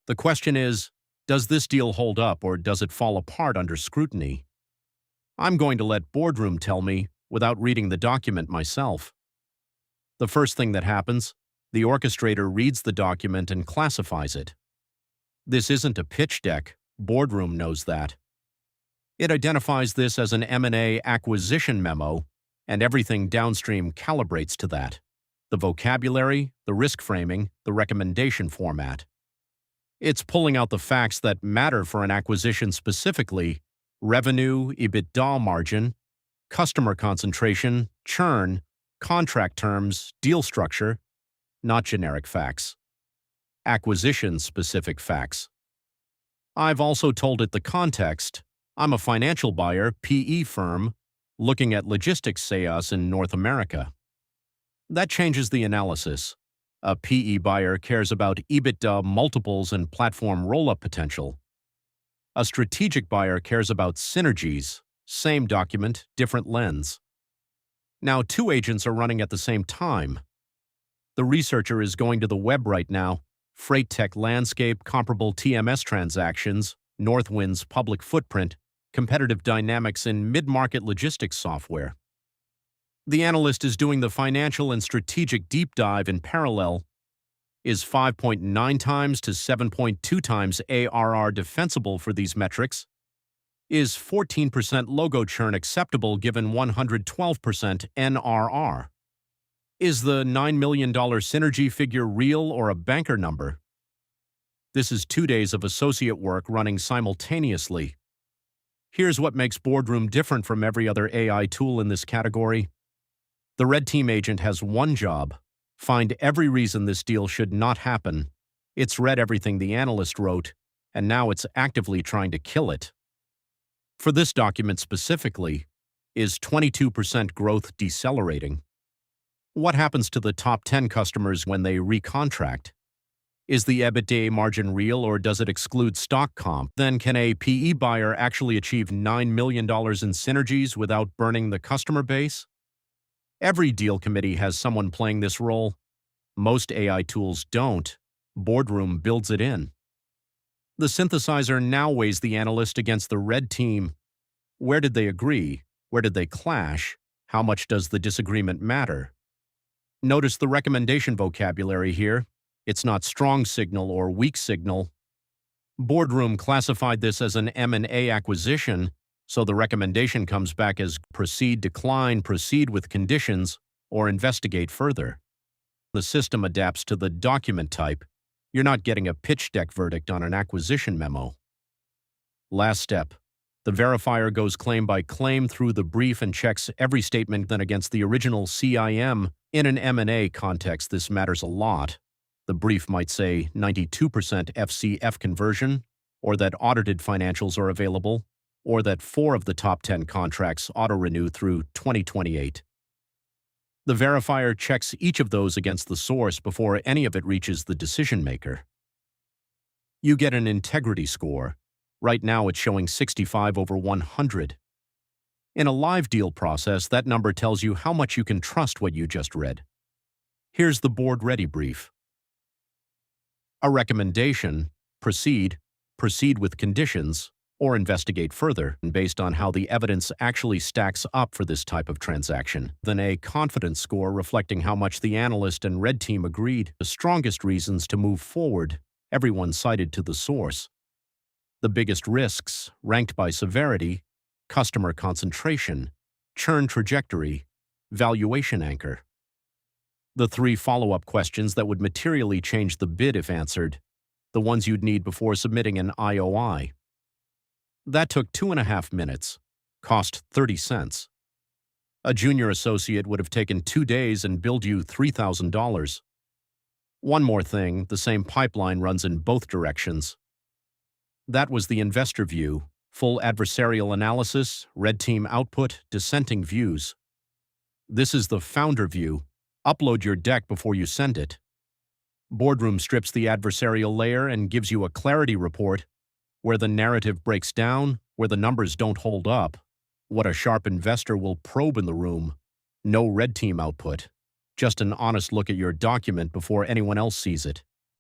The question is, does this deal hold up or does it fall apart under scrutiny? I'm going to let Boardroom tell me without reading the document myself. The first thing that happens, the orchestrator reads the document and classifies it. This isn't a pitch deck. Boardroom knows that. It identifies this as an M&A acquisition memo, and everything downstream calibrates to that. The vocabulary, the risk framing, the recommendation format. It's pulling out the facts that matter for an acquisition specifically: revenue, EBITDA margin, customer concentration, churn, contract terms, deal structure, not generic facts. Acquisition-specific facts. I've also told it the context. I'm a financial buyer, PE firm, looking at logistics sales in North America. That changes the analysis. A PE buyer cares about EBITDA multiples and platform roll-up potential. A strategic buyer cares about synergies. Same document, different lens. Now, two agents are running at the same time. The researcher is going to the web right now. Freight tech landscape, comparable TMS transactions, Northwind's public footprint, competitive dynamics in mid-market logistics software. The analyst is doing the financial and strategic deep dive in parallel. Is 5.9 times to 7.2 times ARR defensible for these metrics? Is 14% logo churn acceptable given 112% NRR? Is the $9 million synergy figure real or a banker number? This is 2 days of associate work running simultaneously. Here's what makes Boardroom different from every other AI tool in this category. The red team agent has one job: find every reason this deal should not happen. It's read everything the analyst wrote, and now it's actively trying to kill it. For this document specifically, is 22% growth decelerating? What happens to the top 10 customers when they recontract? Is the EBITDA margin real or does it exclude stock comp? Then can a PE buyer actually achieve $9 million in synergies without burning the customer base? Every deal committee has someone playing this role. Most AI tools don't. Boardroom builds it in. The synthesizer now weighs the analyst against the red team. Where did they agree? Where did they clash? How much does the disagreement matter? Notice the recommendation vocabulary here. It's not strong signal or weak signal. Boardroom classified this as an M&A acquisition, so the recommendation comes back as proceed, decline, proceed with conditions, or investigate further. The system adapts to the document type. You're not getting a pitch deck verdict on an acquisition memo. Last step. The verifier goes claim by claim through the brief and checks every statement then against the original CIM. In an M&A context, this matters a lot. The brief might say 92% FCF conversion, or that audited financials are available, or that 4 of the top 10 contracts auto-renew through 2028. The verifier checks each of those against the source before any of it reaches the decision maker. You get an integrity score. Right now it's showing 65 over 100. In a live deal process, that number tells you how much you can trust what you just read. Here's the board-ready brief. A recommendation: proceed, proceed with conditions, or investigate further, based on how the evidence actually stacks up for this type of transaction. Then a confidence score reflecting how much the analyst and red team agreed. The strongest reasons to move forward, everyone cited to the source. The biggest risks, ranked by severity: customer concentration, churn trajectory, valuation anchor. The 3 follow-up questions that would materially change the bid if answered, the ones you'd need before submitting an IOI. That took 2.5 minutes, cost 30 cents. A junior associate would have taken 2 days and billed you $3,000. One more thing, the same pipeline runs in both directions. That was the investor view, full adversarial analysis, red team output, dissenting views. This is the founder view. Upload your deck before you send it. Boardroom strips the adversarial layer and gives you a clarity report, where the narrative breaks down, where the numbers don't hold up, what a sharp investor will probe in the room. No red team output, just an honest look at your document before anyone else sees it.